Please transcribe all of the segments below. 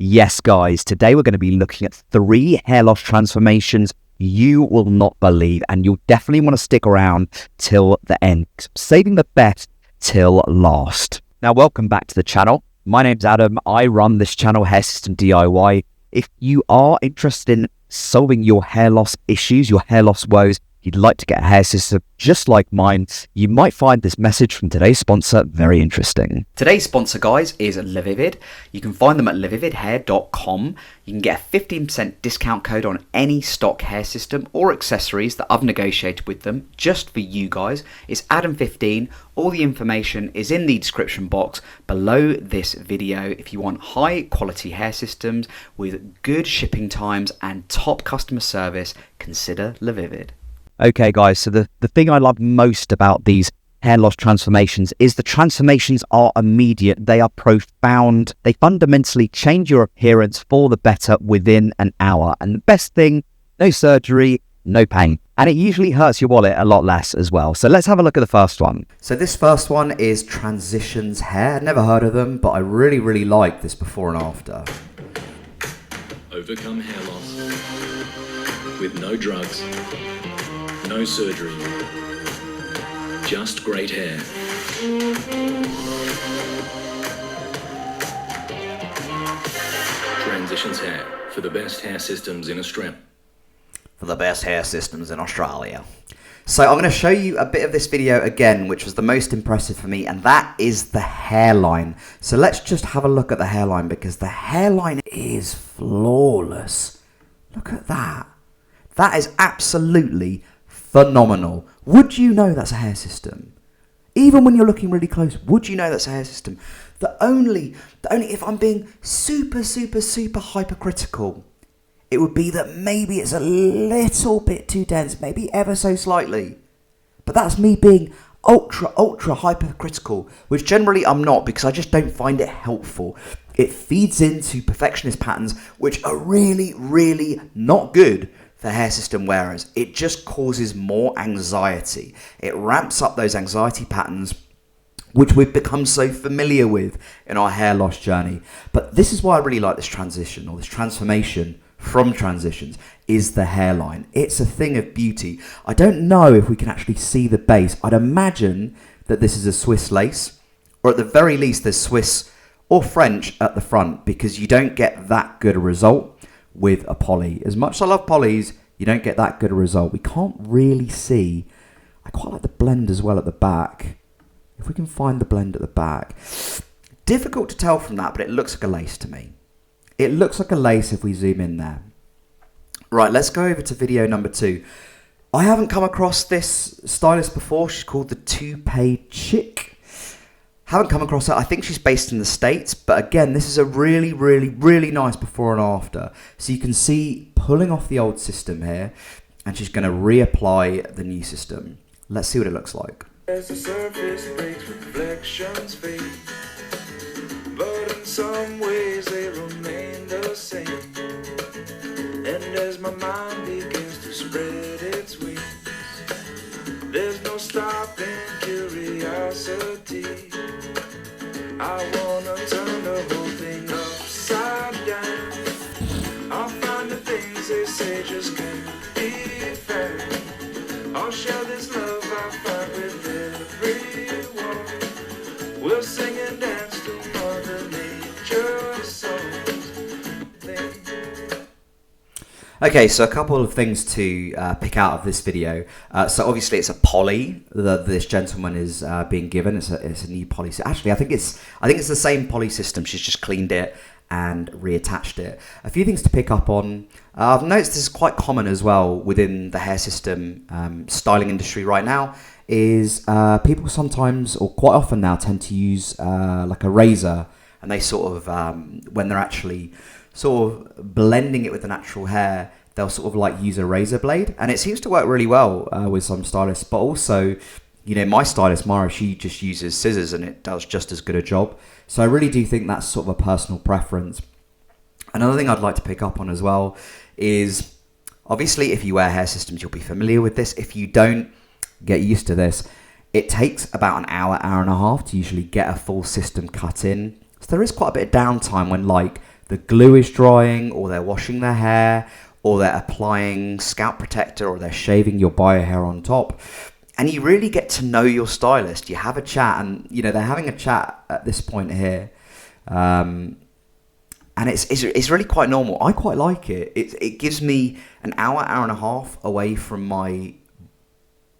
Yes, guys, today we're going to be looking at 3 hair loss transformations you will not believe, and you'll definitely want to stick around till the end, saving the best till last. Now, welcome back to the channel. My name's Adam. I run this channel, Hair System DIY. If you are interested in solving your hair loss issues, your hair loss woes, you'd like to get a hair system just like mine, you might find this message from today's sponsor very interesting. Today's sponsor, guys, is LaVivid. You can find them at lavividhair.com. You can get a 15% discount code on any stock hair system or accessories that I've negotiated with them just for you guys. It's Adam15. All the information is in the description box below this video. If you want high quality hair systems with good shipping times and top customer service, consider LaVivid. Okay, guys, so the thing I love most about these hair loss transformations is the transformations are immediate. They are profound. They fundamentally change your appearance for the better within an hour. And the best thing, no surgery, no pain. And it usually hurts your wallet a lot less as well. So let's have a look at the first one. So this first one is Transitions Hair. Never heard of them, but I really like this before and after. Overcome hair loss with no drugs, no surgery, just great hair. Transitions Hair, for the best hair systems in Australia. For the best hair systems in Australia. So I'm going to show you a bit of this video again, which was the most impressive for me, and that is the hairline. So let's just have a look at the hairline, because the hairline is flawless. Look at that. That is absolutely phenomenal. Would you know that's a hair system? Even when you're looking really close, would you know that's a hair system? The only if I'm being super hypercritical, it would be that maybe it's a little bit too dense, maybe ever so slightly. But that's me being ultra hypercritical, which generally I'm not, because I just don't find it helpful. It feeds into perfectionist patterns, which are really not good for hair system wearers. It just causes more anxiety. It ramps up those anxiety patterns, which we've become so familiar with in our hair loss journey. But this is why I really like this transition, or this transformation from transitions, is the hairline. It's a thing of beauty. I don't know if we can actually see the base. I'd imagine that this is a Swiss lace, or at the very least there's Swiss or French at the front, because you don't get that good a result with a poly. As much as I love polys, you don't get that good a result. We can't really see. I quite like the blend as well at the back. If we can find the blend at the back. Difficult to tell from that, but it looks like a lace to me. It looks like a lace if we zoom in there. Right, let's go over to video number 2. I haven't come across this stylist before. She's called the Toupee Chic. Haven't come across her. I think she's based in the States, but again, this is a really nice before and after. So you can see pulling off the old system here, and she's going to reapply the new system. Let's see what it looks like. As the surface breaks, reflections fade, but in some ways they remain the same. And as my mind begins to spread its wings, there's no stopping curiosity. I wanna turn the whole thing upside down. I'll find the things they say just can't be found. I'll share this love I find with everyone. We'll sing and dance to Mother Nature's songs. Okay, so a couple of things to pick out of this video. So obviously it's a poly that this gentleman is being given. It's a new poly. Actually, I think it's the same poly system. She's just cleaned it and reattached it. A few things to pick up on. I've noticed this is quite common as well within the hair system styling industry right now. Is people sometimes, or quite often now, tend to use like a razor, and they sort of when they're actually sort of blending it with the natural hair, they'll sort of like use a razor blade, and it seems to work really well with some stylists. But also, you know, my stylist Mara, she just uses scissors and it does just as good a job. So I really do think that's sort of a personal preference. Another thing I'd like to pick up on as well is, obviously if you wear hair systems, you'll be familiar with this. If you don't, get used to this. It takes about an hour and a half to usually get a full system cut in. So there is quite a bit of downtime when like the glue is drying, or they're washing their hair, or they're applying scalp protector, or they're shaving your bio hair on top. And you really get to know your stylist. You have a chat, and they're having a chat at this point here. And it's really quite normal. I quite like it. It gives me an hour and a half away from my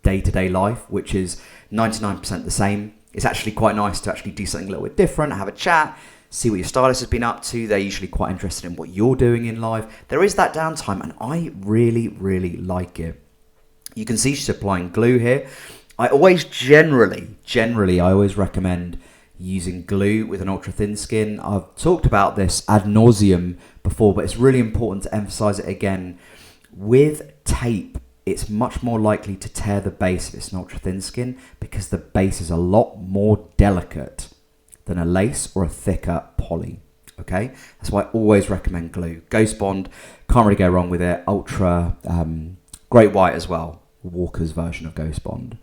day-to-day life, which is 99% the same. It's actually quite nice to actually do something a little bit different, have a chat, see what your stylist has been up to. They're usually quite interested in what you're doing in life. There is that downtime, and I really, really like it. You can see she's applying glue here. I always generally, I always recommend using glue with an ultra thin skin. I've talked about this ad nauseum before, but it's really important to emphasize it again. With tape, it's much more likely to tear the base if it's an ultra thin skin, because the base is a lot more delicate than a lace or a thicker poly. Okay, that's why I always recommend glue. Ghost Bond, can't really go wrong with it. Ultra, Great White as well, Walker's version of Ghost Bond.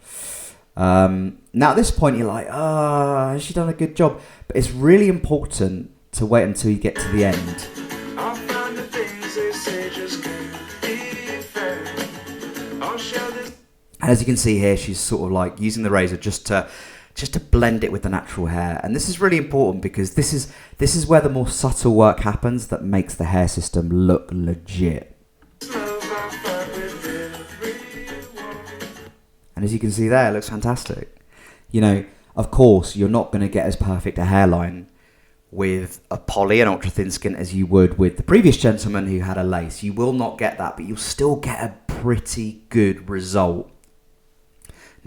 Now at this point you're like, has she done a good job? But it's really important to wait until you get to the end. I'll find the things they say just can't be fair. I'll share this. And as you can see here, she's sort of like using the razor just to blend it with the natural hair. And this is really important, because this is where the more subtle work happens that makes the hair system look legit. And as you can see there, it looks fantastic. Of course, you're not going to get as perfect a hairline with a poly and ultra thin skin as you would with the previous gentleman who had a lace. You will not get that, but you'll still get a pretty good result.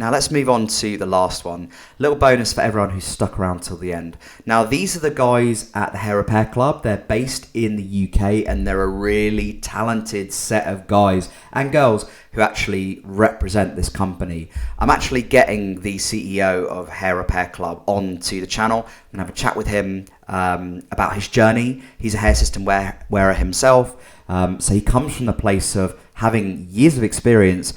Now let's move on to the last one. Little bonus for everyone who's stuck around till the end. Now these are the guys at the Hair Repair Club. They're based in the UK, and they're a really talented set of guys and girls who actually represent this company. I'm actually getting the CEO of Hair Repair Club onto the channel. I'm gonna have a chat with him about his journey. He's a hair system wearer himself. So he comes from the place of having years of experience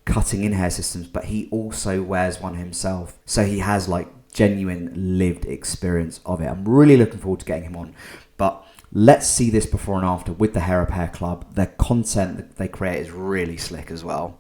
cutting in hair systems, but he also wears one himself, so he has like genuine lived experience of it. I'm really looking forward to getting him on. But let's see this before and after with the Hair Repair Club. Their content that they create is really slick as well.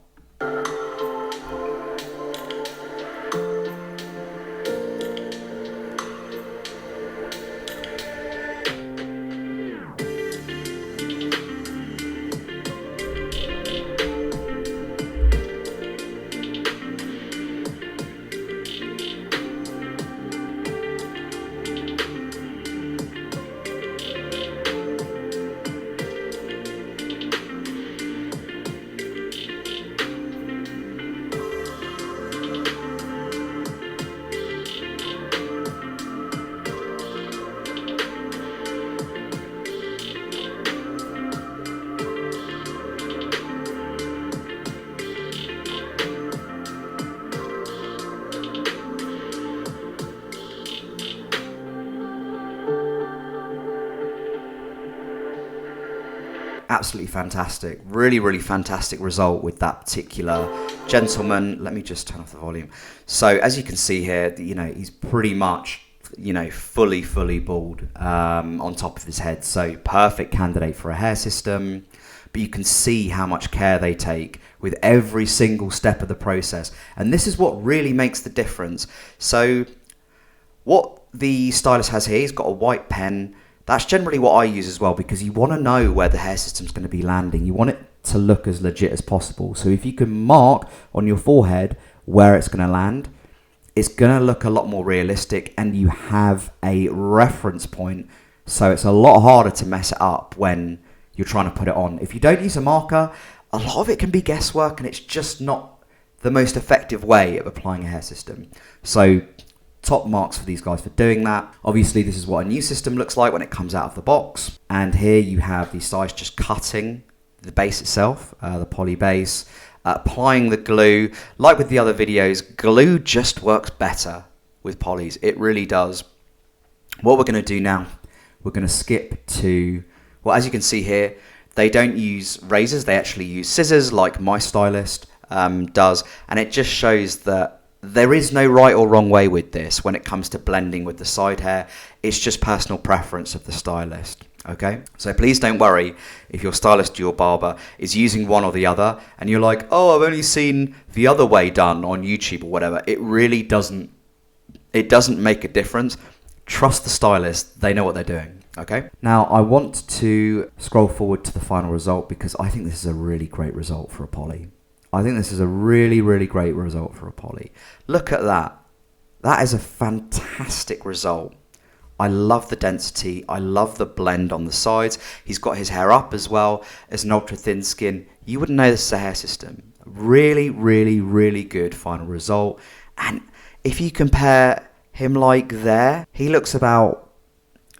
Absolutely fantastic. Really, really fantastic result with that particular gentleman. Let me just turn off the volume. So as you can see here, he's pretty much, fully bald on top of his head. So perfect candidate for a hair system. But you can see how much care they take with every single step of the process. And this is what really makes the difference. So what the stylist has here, he's got a white pen. That's generally what I use as well, because you want to know where the hair system's going to be landing. You want it to look as legit as possible. So if you can mark on your forehead where it's going to land, it's going to look a lot more realistic, and you have a reference point. So it's a lot harder to mess it up when you're trying to put it on. If you don't use a marker, a lot of it can be guesswork, and it's just not the most effective way of applying a hair system. So top marks for these guys for doing that. Obviously, this is what a new system looks like when it comes out of the box. And here you have the stylists just cutting the base itself, the poly base, applying the glue. Like with the other videos, glue just works better with polys. It really does. What we're going to do now, we're going to skip to, well, as you can see here, they don't use razors. They actually use scissors like my stylist does. And it just shows that there is no right or wrong way with this when it comes to blending with the side hair. It's just personal preference of the stylist. Okay, so please don't worry if your stylist or your barber is using one or the other and you're like, oh, I've only seen the other way done on YouTube or whatever. It really doesn't make a difference. Trust the stylist, they know what they're doing. Okay, now I want to scroll forward to the final result because I think this is a really great result for a poly. I think this is a really, really great result for a poly. Look at that. That is a fantastic result. I love the density. I love the blend on the sides. He's got his hair up as well as an ultra thin skin. You wouldn't know this is a hair system. Really, really, really good final result. And if you compare him like there, he looks about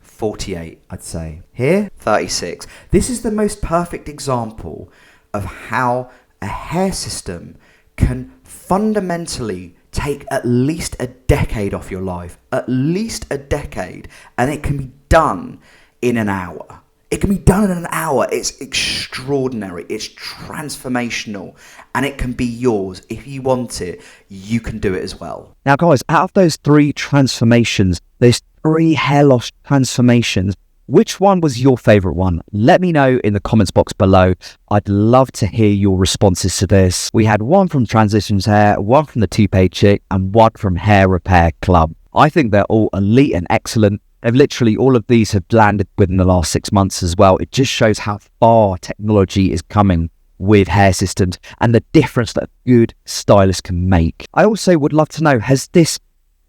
48, I'd say. Here, 36. This is the most perfect example of how a hair system can fundamentally take at least a decade off your life, at least a decade, and it can be done in an hour. It can be done in an hour. It's extraordinary. It's transformational, and it can be yours. If you want it, you can do it as well. Now, guys, out of those 3 transformations, those 3 hair loss transformations, which one was your favorite one? Let me know in the comments box below. I'd love to hear your responses to this. We had one from Transitions Hair, one from the Toupee Chic, and one from Hair Repair Club. I think they're all elite and excellent. They've literally, all of these have landed within the last 6 months as well. It just shows how far technology is coming with hair systems and the difference that a good stylist can make. I also would love to know, has this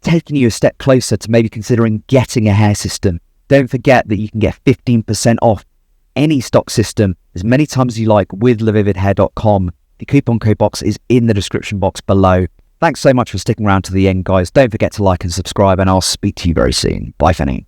taken you a step closer to maybe considering getting a hair system? Don't forget that you can get 15% off any stock system as many times as you like with LaVividHair.com. The coupon code box is in the description box below. Thanks so much for sticking around to the end, guys. Don't forget to like and subscribe, and I'll speak to you very soon. Bye for now.